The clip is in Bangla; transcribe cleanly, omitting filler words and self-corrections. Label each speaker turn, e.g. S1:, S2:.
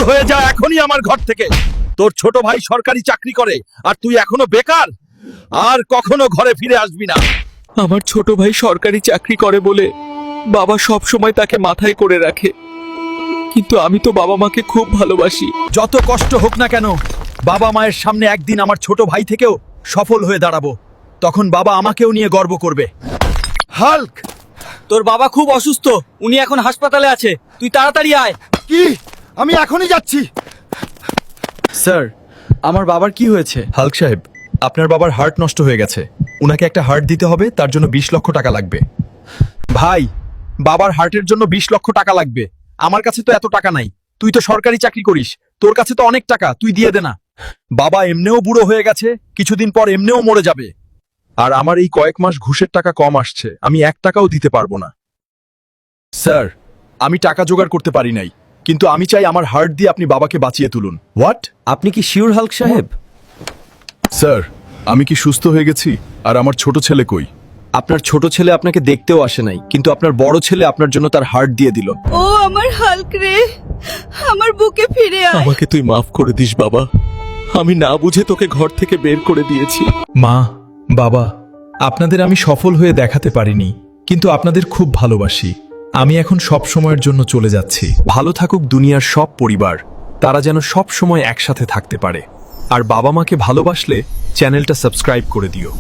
S1: হয়ে যা এখনই আমার ঘর থেকে। তোর ছোট ভাই সরকারি চাকরি করে আর তুই এখনো বেকার। আর কখনো ঘরে ফিরে আসবি না।
S2: আমার ছোট ভাই সরকারি চাকরি করে বলে বাবা সব সময় তাকে মাথায় করে রাখে, কিন্তু আমি তো বাবা মাকে খুব ভালোবাসি।
S1: যত কষ্ট হোক না কেন, বাবা মায়ের সামনে একদিন আমার ছোট ভাই থেকেও সফল হয়ে দাঁড়াবো। তখন বাবা আমাকেও নিয়ে গর্ব করবে। হাল্ক,
S3: তোর বাবা খুব অসুস্থ, উনি এখন হাসপাতালে আছে, তুই তাড়াতাড়ি আয়।
S1: কি? আমি এখনই যাচ্ছি।
S3: স্যার, আমার বাবার কি হয়েছে?
S1: হাল্ক সাহেব, আপনার বাবার হার্ট নষ্ট হয়ে গেছে। উনাকে একটা হার্ট দিতে হবে, তার জন্য 20 লক্ষ টাকা লাগবে। ভাই, বাবার হার্টের জন্য 20 লক্ষ টাকা লাগবে। আমার কাছে তো এত টাকা নাই। তুই তো সরকারি চাকরি করিস, তোর কাছে তো অনেক টাকা, তুই দিয়ে দে না। বাবা এমনিও বুড়ো হয়ে গেছে, কিছুদিন পর এমনিও মরে যাবে। আর আমার এই কয়েক মাস ঘুষের টাকা কম আসছে, আমি 1 টাকাও দিতে পারবো না। স্যার, আমি টাকা জোগাড় করতে পারি নাই, কিন্তু আমি চাই আমার হার্ট দিয়ে আপনি বাবাকে বাঁচিয়ে তুলুন। হোয়াট?
S3: আপনি কি শিওর হাল্ক সাহেব?
S1: স্যার, আমি কি সুস্থ হয়ে গেছি? আর আমার ছোট ছেলে কই? আপনার ছোট ছেলে আপনাকে দেখতেও আসে নাই, কিন্তু আপনার বড় ছেলে আপনার জন্য তার হার্ট দিয়ে দিল।
S4: ও আমার হাল্ক রে, আমার বুকে ফিরে আয়।
S2: আমাকে তুই মাফ করে দিস বাবা, আমি না বুঝে তোকে ঘর থেকে বের করে দিয়েছি।
S1: মা, বাবা, আপনাদের আমি সফল হয়ে দেখাতে পারিনি, কিন্তু আপনাদের খুব ভালোবাসি। আমি এখন সব সময়ের জন্য চলে যাচ্ছি। ভালো থাকুক দুনিয়ার সব পরিবার, তারা যেন সব সময় একসাথে থাকতে পারে। আর বাবা মাকে ভালোবাসলে চ্যানেলটা সাবস্ক্রাইব করে দিও।